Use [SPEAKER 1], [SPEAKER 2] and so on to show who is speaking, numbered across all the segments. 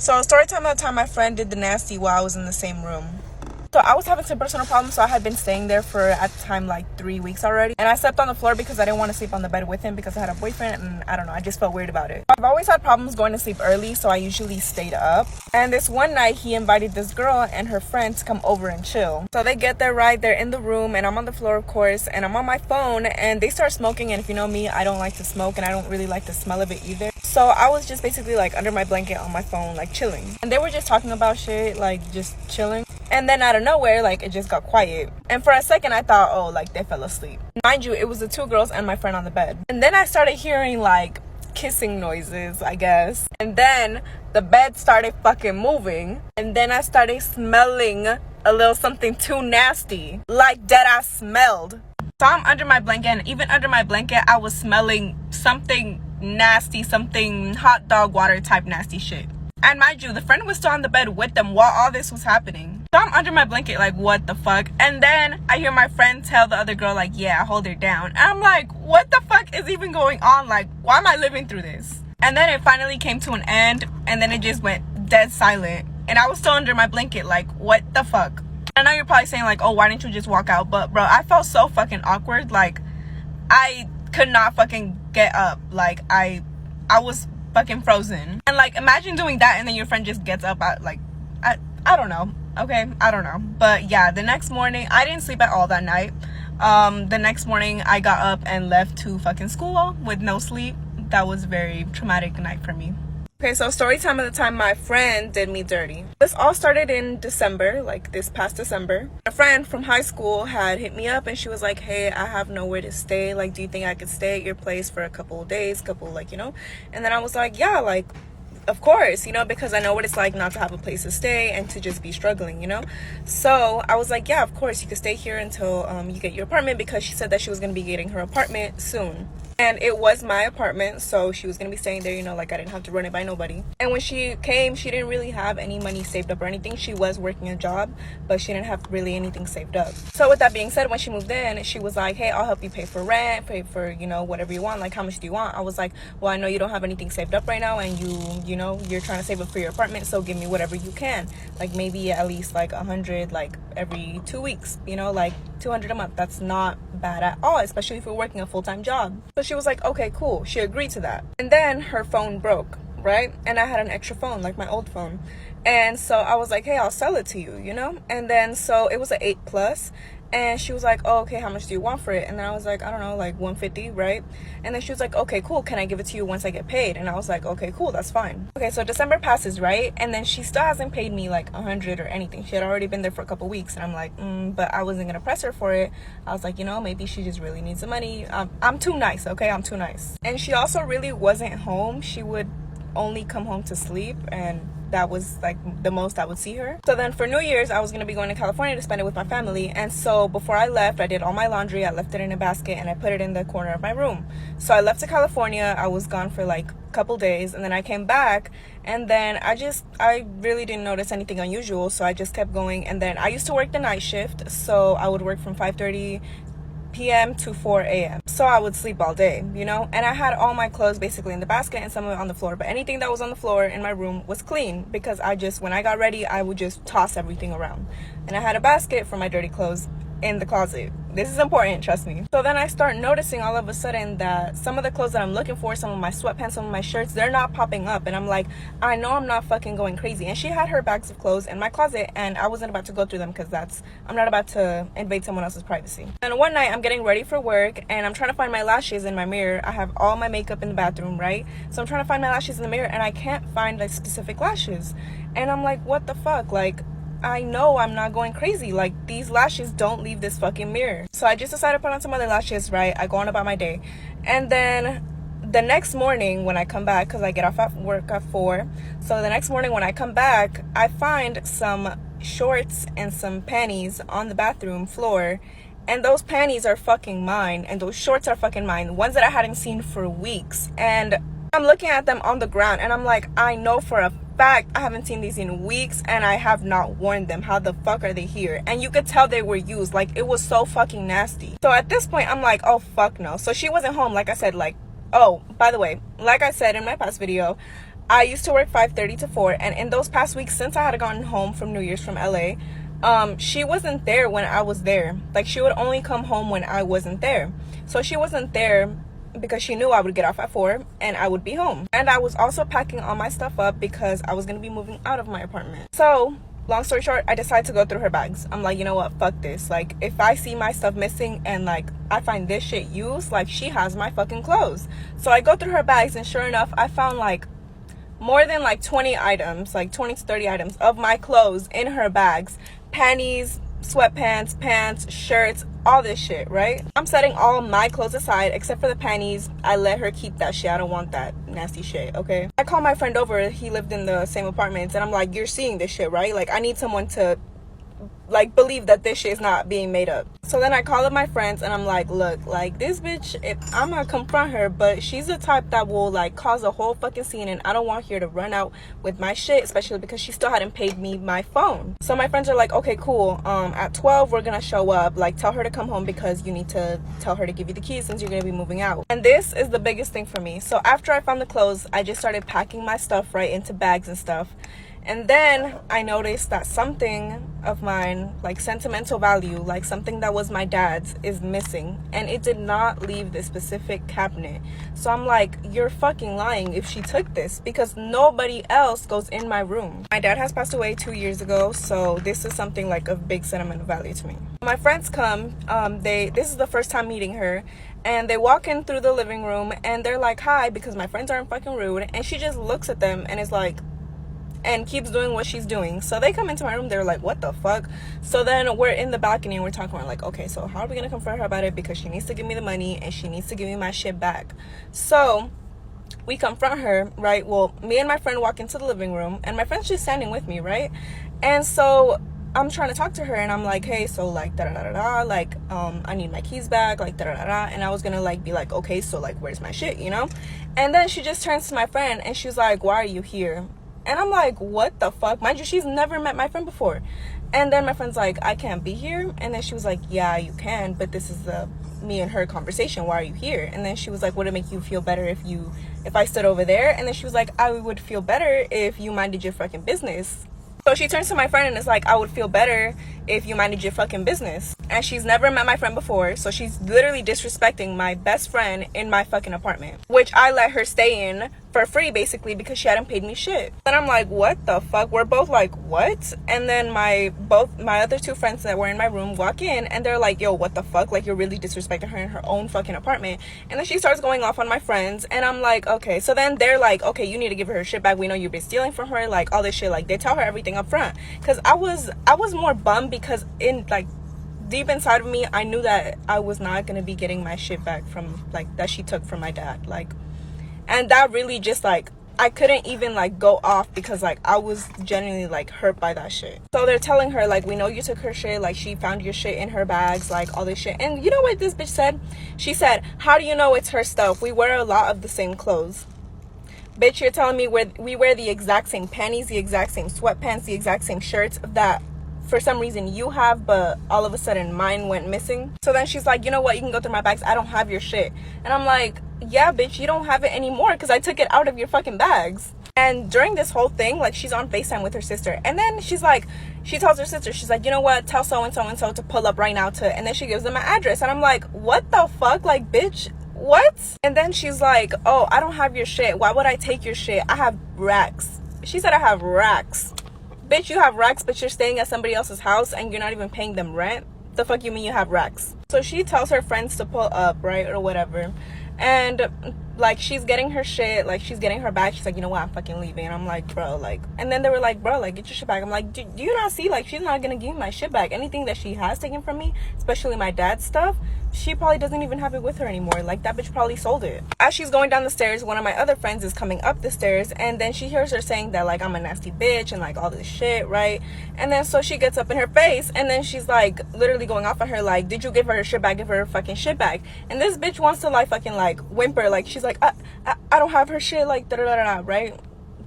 [SPEAKER 1] So story time at the time my friend did the nasty while I was in the same room. So I was having some personal problems, so I had been staying there for, at the time, like 3 weeks already. And I slept on the floor because I didn't want to sleep on the bed with him because I had a boyfriend, and I don't know, I just felt weird about it. I've always had problems going to sleep early, so I usually stayed up. And this one night, he invited this girl and her friend to come over and chill. So they get there, right? They're in the room, and I'm on the floor, of course, and I'm on my phone, and they start smoking. And if you know me, I don't like to smoke, and I don't really like the smell of it either. So I was just basically like under my blanket on my phone, like chilling. And they were just talking about shit, like just chilling. And then out of nowhere, like, it just got quiet. And for a second, I thought, oh, like, they fell asleep. Mind you, it was the two girls and my friend on the bed. And then I started hearing, like, kissing noises, I guess. And then the bed started fucking moving. And then I started smelling a little something too nasty. Like, dead ass smelled. So I'm under my blanket, and even under my blanket, I was smelling something nasty, something hot dog water type nasty shit. And mind you, the friend was still on the bed with them while all this was happening. So I'm under my blanket like, what the fuck? And then I hear my friend tell the other girl, like, yeah, hold her down. And I'm like, what the fuck is even going on? Like, why am I living through this? And then it finally came to an end, and then it just went dead silent. And I was still under my blanket like, what the fuck? I know you're probably saying like, oh, why didn't you just walk out? But bro, I felt so fucking awkward. Like, I could not fucking get up. Like, I was fucking frozen. And like, imagine doing that and then your friend just gets up at, like, I don't know. Okay, I don't know. But yeah, the next morning, I didn't sleep at all that night. The next morning, I got up and left to fucking school with no sleep. That was a very traumatic night for me. Okay, so story time at the time my friend did me dirty. This all started in December, like this past December. A friend from high school had hit me up and she was like, hey, I have nowhere to stay. Like, do you think I could stay at your place for a couple of days, like, you know? And then I was like, yeah, like, of course, you know, because I know what it's like not to have a place to stay and to just be struggling, you know? So I was like, yeah, of course, you can stay here until you get your apartment, because she said that she was going to be getting her apartment soon. And it was my apartment, so she was going to be staying there, you know, like I didn't have to run it by nobody. And when she came, she didn't really have any money saved up or anything. She was working a job, but she didn't have really anything saved up. So with that being said, when she moved in, she was like, hey, I'll help you pay for rent, pay for, you know, whatever you want. Like, how much do you want? I was like, well, I know you don't have anything saved up right now, and you know, you're trying to save up for your apartment, so give me whatever you can. Like, maybe at least like 100, like every 2 weeks, you know, like 200 a month. That's not bad at all, especially if you're working a full-time job. So she was like, okay, cool. She agreed to that. And then her phone broke, right? And I had an extra phone, like my old phone. And so I was like, hey, I'll sell it to you, you know? And then so it was an 8 Plus. And she was like, oh, okay, how much do you want for it? And then I was like, I don't know, like 150, right? And then she was like, okay, cool. Can I give it to you once I get paid? And I was like, okay, cool. That's fine. Okay, so December passes, right? And then she still hasn't paid me like 100 or anything. She had already been there for a couple weeks. And I'm like, but I wasn't going to press her for it. I was like, you know, maybe she just really needs the money. I'm too nice, okay? I'm too nice. And she also really wasn't home. She would only come home to sleep, and that was like the most I would see her. So then for New Year's, I was going to be going to California to spend it with my family. And so before I left, I did all my laundry. I left it in a basket and I put it in the corner of my room. So I left to California. I was gone for like a couple days, and then I came back, and then I really didn't notice anything unusual. So I just kept going. And then I used to work the night shift, so I would work from 5:30 p.m. to 4 a.m. So I would sleep all day, you know? And I had all my clothes basically in the basket and some of it on the floor. But anything that was on the floor in my room was clean, because when I got ready, I would just toss everything around. And I had a basket for my dirty clothes in the closet. This is important, trust me. So then I start noticing all of a sudden that some of the clothes that I'm looking for, some of my sweatpants, some of my shirts, they're not popping up. And I'm like, I know I'm not fucking going crazy. And she had her bags of clothes in my closet, and I wasn't about to go through them because I'm not about to invade someone else's privacy. And one night I'm getting ready for work, and I'm trying to find my lashes in my mirror. I have all my makeup in the bathroom, right? So I'm trying to find my lashes in the mirror, and I can't find like specific lashes. And I'm like, what the fuck? Like, I know I'm not going crazy. Like, these lashes don't leave this fucking mirror. So I just decided to put on some other lashes, right? I go on about my day. And then the next morning when I come back, because I get off at work at 4. So the next morning when I come back, I find some shorts and some panties on the bathroom floor. And those panties are fucking mine. And those shorts are fucking mine. The ones that I hadn't seen for weeks. And I'm looking at them on the ground, and I'm like, I know for a fact I haven't seen these in weeks, and I have not worn them. How the fuck are they here? And you could tell they were used. Like, it was so fucking nasty. So at this point, I'm like, oh fuck no. So she wasn't home, like I said. Like, oh, by the way, like I said in my past video, I used to work 5:30 to 4, and in those past weeks since I had gotten home from New Year's from LA, she wasn't there when I was there. Like, she would only come home when I wasn't there. So she wasn't there because she knew I would get off at 4 and I would be home. And I was also packing all my stuff up because I was going to be moving out of my apartment. So long story short, I decided to go through her bags. I'm like, you know what, fuck this. Like, if I see my stuff missing and like I find this shit used, like, she has my fucking clothes. So I go through her bags, and sure enough, I found like more than like 20 items, like 20 to 30 items of my clothes in her bags. Panties, sweatpants, pants, shirts, all this shit, right? I'm setting all my clothes aside except for the panties. I let her keep that shit. I don't want that nasty shit, okay? I call my friend over. He lived in the same apartment, and I'm like, you're seeing this shit, right? Like, I need someone to like believe that this shit is not being made up. So then I call up my friends, and I'm like, look, like, this bitch, I'm gonna confront her, but she's the type that will like cause a whole fucking scene, and I don't want her to run out with my shit, especially because she still hadn't paid me my phone. So my friends are like, okay, cool, at 12 we're gonna show up. Like, tell her to come home because you need to tell her to give you the keys since you're gonna be moving out. And this is the biggest thing for me. So after I found the clothes, I just started packing my stuff right into bags and stuff. And then I noticed that something of mine, like sentimental value, like something that was my dad's, is missing. And it did not leave this specific cabinet. So I'm like, you're fucking lying if she took this, because nobody else goes in my room. My dad has passed away 2 years ago, so this is something like of big sentimental value to me. My friends come, this is the first time meeting her, and they walk in through the living room, and they're like, hi, because my friends aren't fucking rude, and she just looks at them and is like, and keeps doing what she's doing. So they come into my room, they're like, what the fuck? So then we're in the balcony and we're talking, we're like, okay, so how are we gonna confront her about it, because she needs to give me the money and she needs to give me my shit back. So we confront her, right? Well, me and my friend walk into the living room, and my friend's just standing with me, right? And so I'm trying to talk to her, and I'm like, hey, so like da da da da, like I need my keys back, like da da da da. And I was gonna like be like, okay, so like where's my shit, you know? And then she just turns to my friend and she's like, why are you here? And I'm like, what the fuck? Mind you, she's never met my friend before. And then my friend's like, I can't be here. And then she was like, yeah, you can, but this is the me and her conversation. Why are you here? And then she was like, would it make you feel better if I stood over there? And then she was like, I would feel better if you minded your fucking business. So she turns to my friend and is like, I would feel better if you minded your fucking business. And she's never met my friend before, so she's literally disrespecting my best friend in my fucking apartment, which I let her stay in for free, basically, because she hadn't paid me shit. And I'm like, what the fuck? We're both like, what? And then my other two friends that were in my room walk in, and they're like, yo, what the fuck? Like, you're really disrespecting her in her own fucking apartment. And then she starts going off on my friends, and I'm like, okay. So then they're like, okay, you need to give her shit back. We know you've been stealing from her, like all this shit. Like, they tell her everything up front, because I was more bummed, because in like deep inside of me, I knew that I was not gonna be getting my shit back from like that she took from my dad. Like, and that really just like, I couldn't even like go off, because like I was genuinely like hurt by that shit. So they're telling her like, we know you took her shit, like she found your shit in her bags, like all this shit. And you know what this bitch said? She said, how do you know it's her stuff? We wear a lot of the same clothes. Bitch, you're telling me we wear the exact same panties, the exact same sweatpants, the exact same shirts that for some reason you have, but all of a sudden mine went missing. So then she's like, you know what, you can go through my bags, I don't have your shit. And I'm like, yeah, bitch, you don't have it anymore, because I took it out of your fucking bags. And during this whole thing, like, she's on FaceTime with her sister, and then she's like, she tells her sister, she's like, you know what, tell so and so and so to pull up right now to, and then she gives them my address. And I'm like, what the fuck? Like, bitch, what? And then she's like, oh, I don't have your shit, why would I take your shit? I have racks. She said I have racks. Bitch, you have racks, but you're staying at somebody else's house and you're not even paying them rent? The fuck you mean you have racks? So she tells her friends to pull up, right, or whatever. And like, she's getting her shit, like she's getting her back. She's like, you know what, I'm fucking leaving. And I'm like, bro, like, and then they were like, bro, like, get your shit back. I'm like, do you not see, like, she's not gonna give me my shit back. Anything that she has taken from me, especially my dad's stuff, she probably doesn't even have it with her anymore. Like, that bitch probably sold it. As she's going down the stairs, one of my other friends is coming up the stairs, and then she hears her saying that, like, I'm a nasty bitch and like all this shit, right? And then so she gets up in her face, and then she's like literally going off on her, like, did you give her shit back? Give her fucking shit back. And this bitch wants to like fucking like whimper, like she's like, I don't have her shit, like da da da da, right?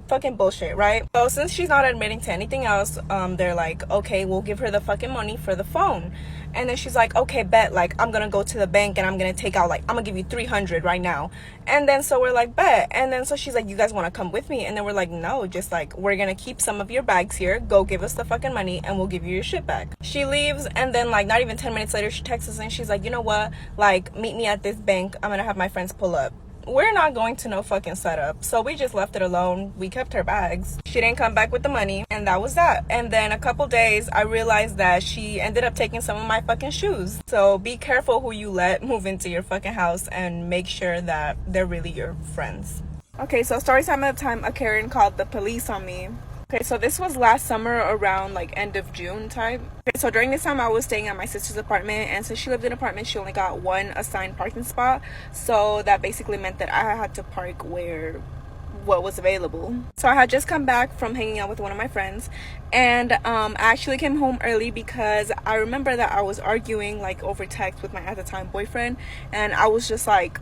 [SPEAKER 1] fucking bullshit, right? So since she's not admitting to anything else, they're like, okay, we'll give her the fucking money for the phone. And then she's like, okay, bet, like, I'm gonna go to the bank and I'm gonna take out, like, I'm gonna give you 300 right now. And then so we're like, bet. And then so she's like, you guys want to come with me? And then we're like, no, just like, we're gonna keep some of your bags here, go give us the fucking money and we'll give you your shit back. She leaves, and then like not even 10 minutes later she texts us and she's like, you know what, like, meet me at this bank, I'm gonna have my friends pull up. We're not going to no fucking setup. So we just left it alone. We kept her bags. She didn't come back with the money, and that was that. And then a couple days, I realized that she ended up taking some of my fucking shoes. So be careful who you let move into your fucking house, and make sure that they're really your friends. Okay, so story time at the time, a Karen called the police on me. Okay, so this was last summer around like end of June type. Okay, so during this time I was staying at my sister's apartment, and since she lived in an apartment, she only got one assigned parking spot. So that basically meant that I had to park where what was available. So I had just come back from hanging out with one of my friends, and I actually came home early because I remember that I was arguing like over text with my at the time boyfriend, and I was just like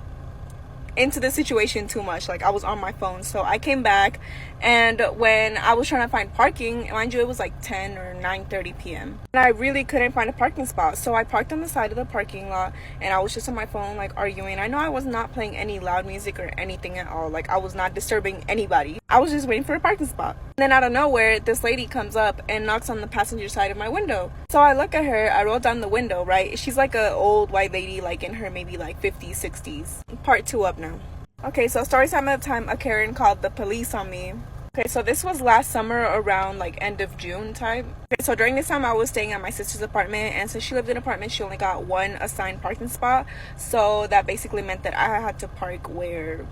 [SPEAKER 1] into the situation too much. Like, I was on my phone. So I came back, and when I was trying to find parking, mind you, it was like 10 or 9:30 p.m. and I really couldn't find a parking spot. So I parked on the side of the parking lot, and I was just on my phone like arguing. I know I was not playing any loud music or anything at all. Like, I was not disturbing anybody. I was just waiting for a parking spot. And then out of nowhere, this lady comes up and knocks on the passenger side of my window. So I look at her, I roll down the window, right? She's like a old white lady, like in her maybe like 50s, 60s. Part 2 up now. Okay, so story time at the time, a Karen called the police on me. Okay, so this was last summer around like end of June type. Okay, so during this time I was staying at my sister's apartment, and since she lived in an apartment, she only got one assigned parking spot. So that basically meant that I had to park where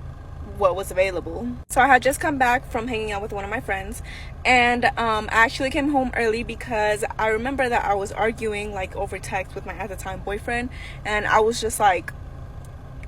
[SPEAKER 1] what was available. So I had just come back from hanging out with one of my friends, and I actually came home early because I remember that I was arguing like over text with my at the time boyfriend, and I was just like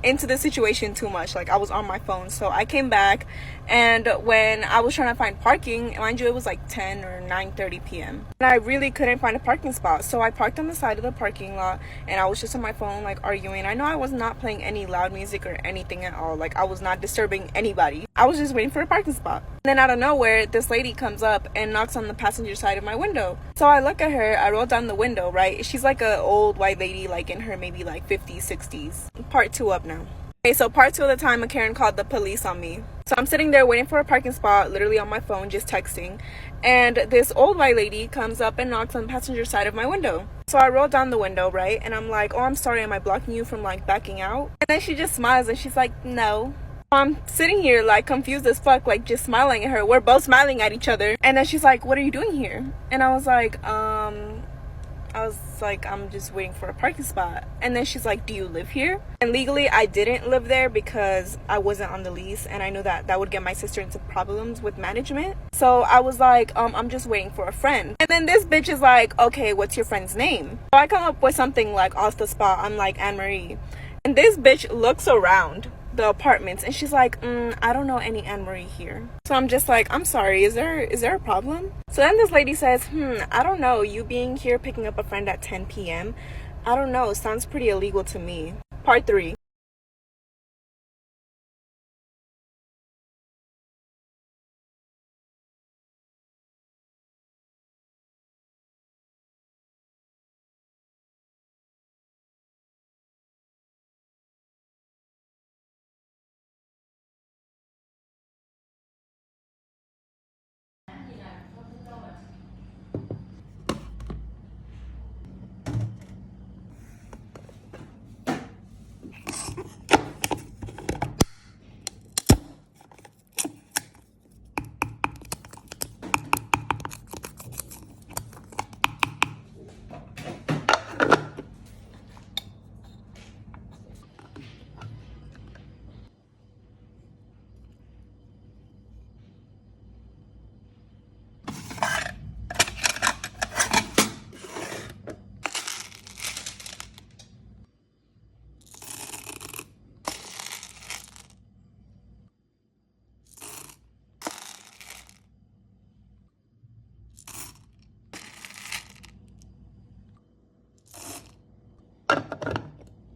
[SPEAKER 1] into the situation too much. Like, I was on my phone. So I came back, and when I was trying to find parking, mind you, it was like 10 or 9:30 p.m. and I really couldn't find a parking spot. So I parked on the side of the parking lot, and I was just on my phone like arguing. I know I was not playing any loud music or anything at all. Like, I was not disturbing anybody. I was just waiting for a parking spot. And then out of nowhere, this lady comes up and knocks on the passenger side of my window. So I look at her, I roll down the window, right? She's like a old white lady, like in her maybe like 50s, 60s. Part 2 up now. Okay, so part 2 of the time, a Karen called the police on me. So I'm sitting there waiting for a parking spot, literally on my phone, just texting. And this old white lady comes up and knocks on the passenger side of my window. So I roll down the window, right? And I'm like, oh, I'm sorry, am I blocking you from like backing out? And then she just smiles and she's like, no. I'm sitting here like confused as fuck, like just smiling at her. We're both smiling at each other. And then she's like, what are you doing here? And I was like, I'm just waiting for a parking spot. And then she's like, do you live here? And legally, I didn't live there because I wasn't on the lease, and I knew that that would get my sister into problems with management. So I was like, I'm just waiting for a friend. And then this bitch is like, okay, what's your friend's name? So I come up with something like off the spot. I'm like, Anne-Marie. And this bitch looks around the apartments, and she's like, I don't know any Anne-Marie here. So I'm just like, I'm sorry, is there a problem? So then this lady says, I don't know, you being here picking up a friend at 10 p.m. I don't know, sounds pretty illegal to me. Part 3.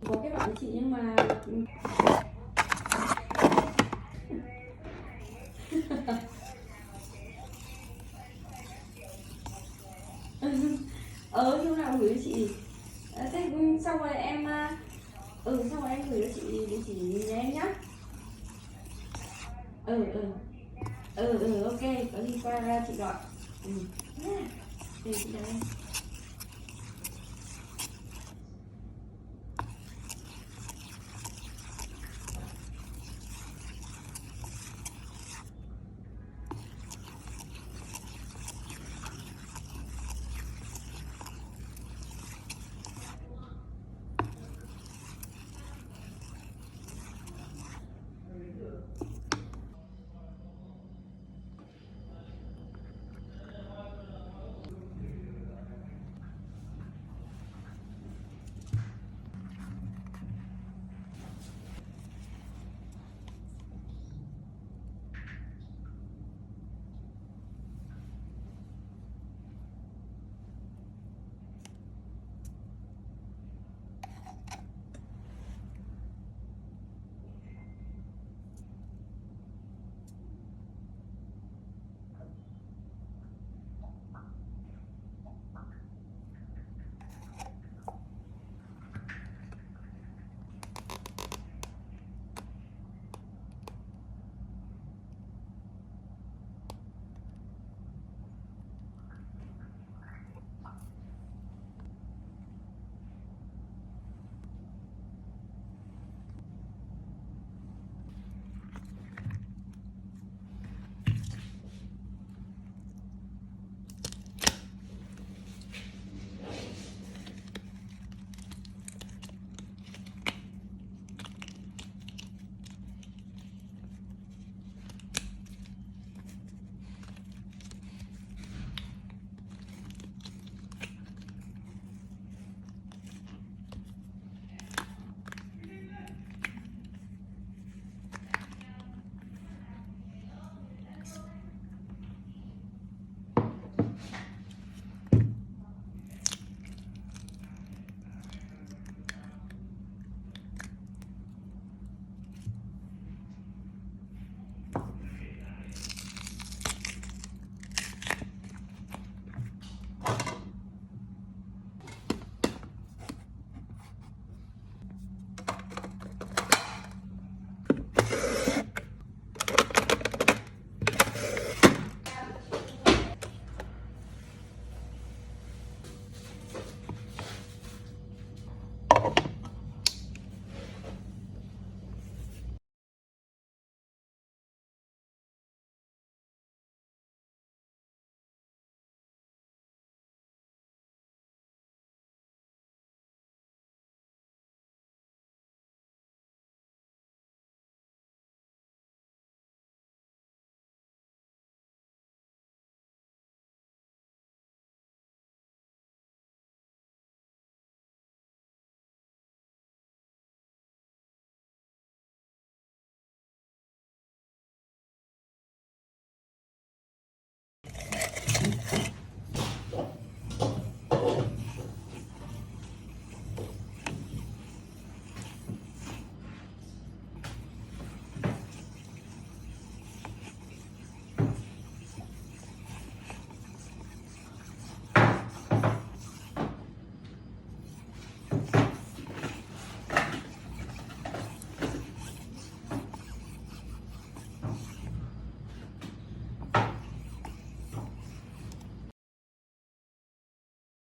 [SPEAKER 2] Có cái bạn chị nhưng mà Lúc nào gửi cho chị. Thế xong rồi em xong rồi em gửi cho chị địa chỉ nhà em nhá. Ok, có gì qua chị gọi. Đây chị chào em.